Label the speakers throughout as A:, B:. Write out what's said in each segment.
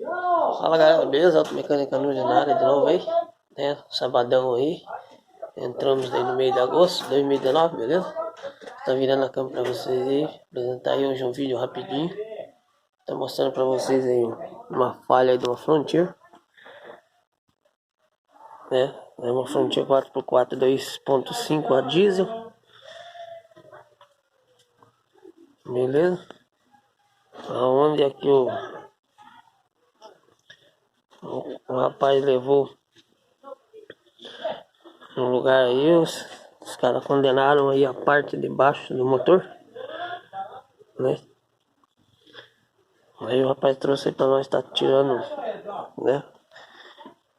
A: Fala galera, beleza? Automecânica Ordinária de novo aí, né? Sabadão aí, entramos aí no meio de agosto de 2019, beleza? Tá virando a câmera pra vocês aí, apresentar aí hoje um vídeo rapidinho. Tá mostrando pra vocês aí uma falha aí de uma Frontier, né? É uma Frontier 4x4 2.5 a diesel, beleza? Aonde é que o rapaz levou no lugar aí, os caras condenaram aí a parte de baixo do motor, né? Aí o rapaz trouxe aí pra nós, tá tirando, né?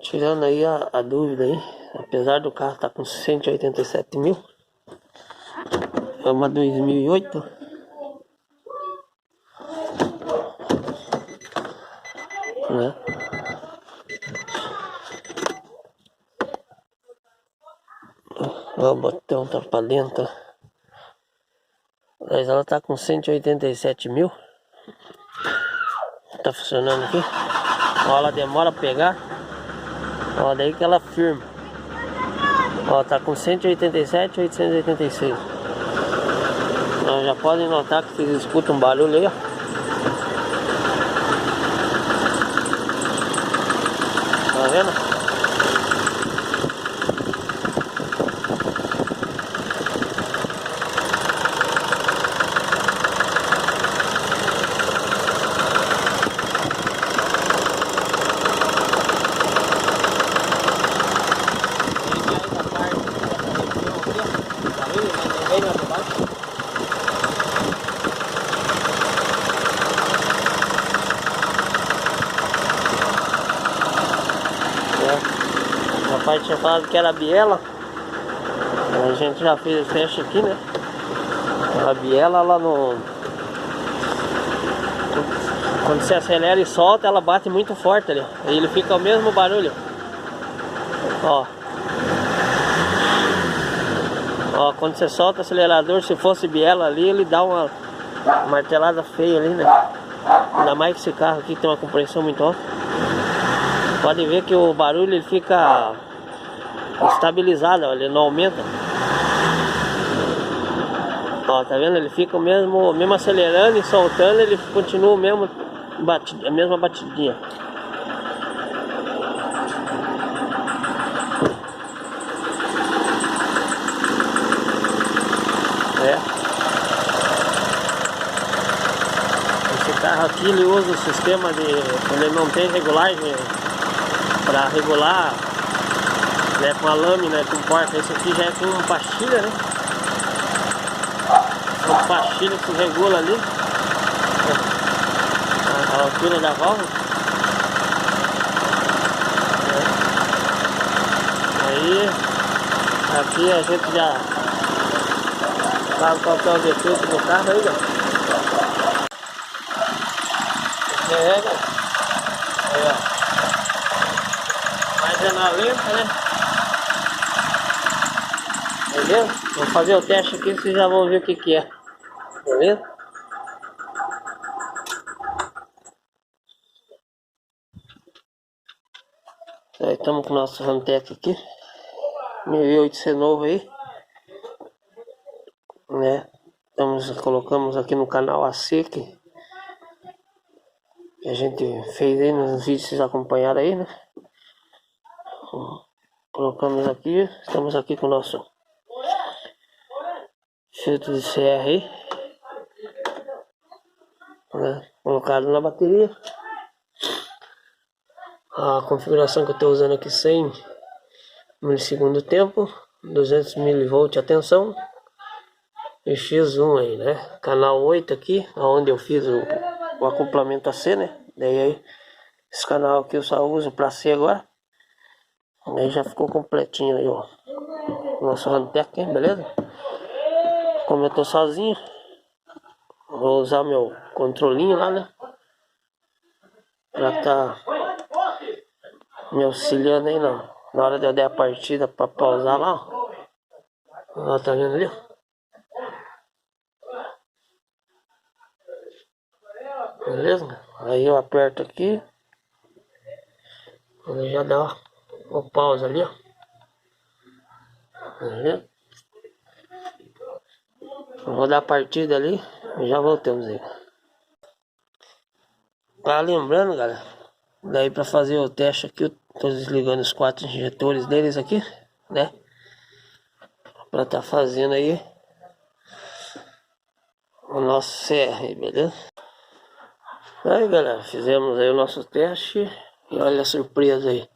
A: Tirando aí a dúvida aí. Apesar do carro tá com 187 mil, é uma 2008, né? Ó, o botão tá pra dentro. Mas ela tá com 187 mil. Tá funcionando aqui. Ó, ela demora a pegar. Ó, daí que ela firma. Ó, tá com 187, 886. Então, já podem notar que vocês escutam um barulho aí, ó. Tá vendo? O rapaz tinha falado que era biela. A gente já fez o teste aqui, né? A biela, ela não... Quando você acelera e solta, ela bate muito forte ali. E ele fica o mesmo barulho. Ó. Ó, quando você solta o acelerador, se fosse biela ali, ele dá uma martelada feia ali, né? Ainda mais que esse carro aqui tem uma compressão muito alta. Pode ver que o barulho ele fica estabilizado, ó, ele não aumenta. Ó, tá vendo? Ele fica mesmo acelerando e soltando, ele continua o mesmo a mesma batidinha. Esse carro aqui ele usa o sistema de... Quando ele não tem regulagem para regular, né, com a lâmina com porta. Esse aqui já é com pastilha, né? Com pastilha que se regula ali a altura da válvula. Aí aqui a gente já sabe qual que é o defeito do carro aí, ó. Aí, ó. Mas é na lenta, né? Beleza? Vou fazer o teste aqui, vocês já vão ver o que que é. Beleza? Aí estamos com o nosso Rantec aqui. 1008C novo aí, né? Colocamos aqui no canal AC que a gente fez aí nos vídeos, vocês acompanharam aí, né? Colocamos aqui, estamos aqui com o nosso filtro de CR aí, né? Colocado na bateria. A configuração que eu estou usando aqui, 100 milissegundo tempo, 200 mV a tensão e X1 aí, né? Canal 8 aqui, onde eu fiz o acoplamento AC, né? Daí aí, esse canal aqui eu só uso para C agora. Aí já ficou completinho aí, ó. Nosso Rantec, beleza? Como eu tô sozinho, vou usar meu controlinho lá, né? Pra tá me auxiliando aí na hora de eu der a partida pra pausar lá, ó. Ó, tá vendo ali? Beleza? Aí eu aperto aqui, Ele já dá uma pausa ali, ó. Vou dar a partida ali e já voltamos aí. Tá lembrando, galera, daí pra fazer o teste aqui, eu tô desligando os 4 injetores deles aqui, né? Pra tá fazendo aí o nosso CR, beleza? Aí, galera, fizemos aí o nosso teste e olha a surpresa aí.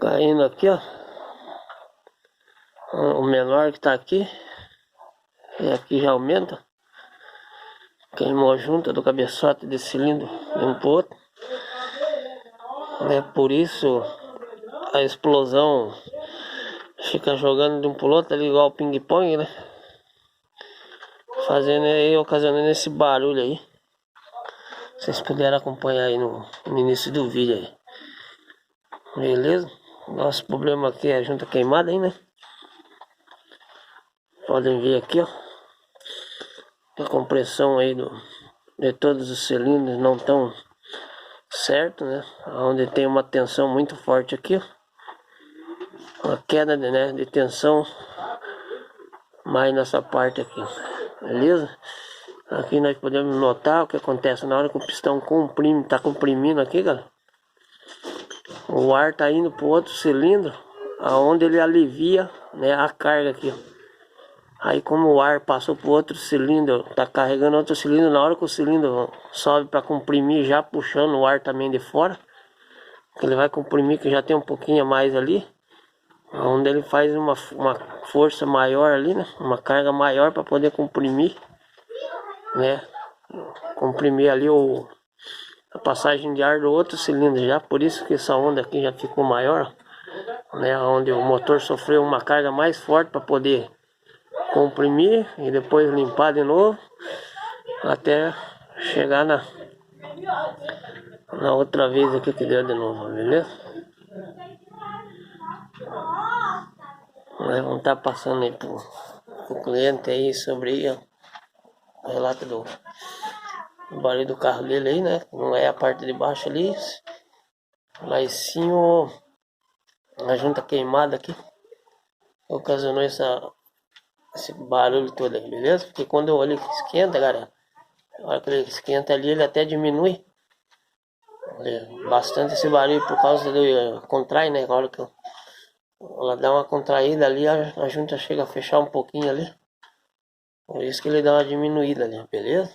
A: Caindo aqui, ó. O menor que tá aqui. E aqui já aumenta. Queimou junto do cabeçote desse cilindro de um pro outro. Por isso a explosão fica jogando de um pro outro ali igual ping-pong, né? Fazendo aí, ocasionando esse barulho aí. Vocês puderam acompanhar aí no início do vídeo aí. Beleza? Nosso problema aqui é a junta queimada aí, né? Podem ver aqui, ó. A compressão aí de todos os cilindros não tão certo, né? Onde tem uma tensão muito forte aqui, ó. Uma queda de tensão mais nessa parte aqui, beleza? Aqui nós podemos notar o que acontece na hora que o pistão comprime, tá comprimindo aqui, galera. O ar tá indo pro outro cilindro, aonde ele alivia, né, a carga aqui, ó. Aí como o ar passou pro outro cilindro, tá carregando outro cilindro, na hora que o cilindro sobe para comprimir, já puxando o ar também de fora, ele vai comprimir, que já tem um pouquinho a mais ali, onde ele faz uma força maior ali, né, uma carga maior para poder comprimir, né, comprimir ali a passagem de ar do outro cilindro já, por isso que essa onda aqui já ficou maior, né, onde o motor sofreu uma carga mais forte para poder comprimir e depois limpar de novo até chegar na outra vez aqui que deu de novo, beleza? Nós vamos estar passando aí pro cliente aí sobre o relato do barulho do carro dele aí, né? Não é a parte de baixo ali, mas sim a junta queimada aqui ocasionou esse barulho todo aí, beleza? Porque quando o óleo esquenta, galera, na hora que ele esquenta ali, ele até diminui bastante esse barulho por causa do contrai, né? Na hora que ela dá uma contraída ali, a junta chega a fechar um pouquinho ali. Por isso que ele dá uma diminuída ali, beleza?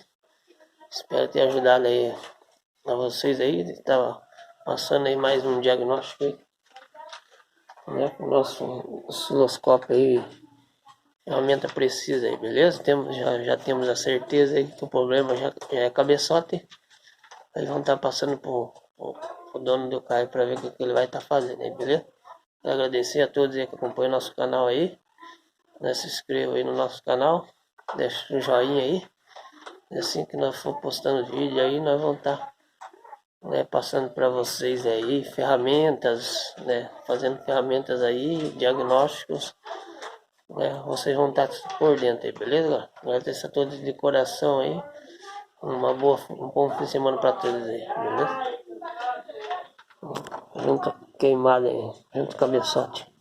A: Espero ter ajudado aí a vocês aí. Tava passando aí mais um diagnóstico aí, né? O nosso osciloscópio aí realmente precisa aí, beleza? Já temos a certeza aí que o problema já é cabeçote. Aí vamos estar passando pro dono do carro para ver o que ele vai estar fazendo aí, beleza? Quero agradecer a todos aí que acompanham o nosso canal aí, né? Se inscreva aí no nosso canal, deixa um joinha aí. E assim que nós for postando vídeo aí, nós vamos estar, né, passando para vocês aí ferramentas, né? Fazendo ferramentas aí, diagnósticos, né? Vocês vão estar por dentro aí, beleza, galera? Agradeço a todos de coração aí. Um bom fim de semana para todos aí, beleza? Junta queimada aí, junto cabeçote.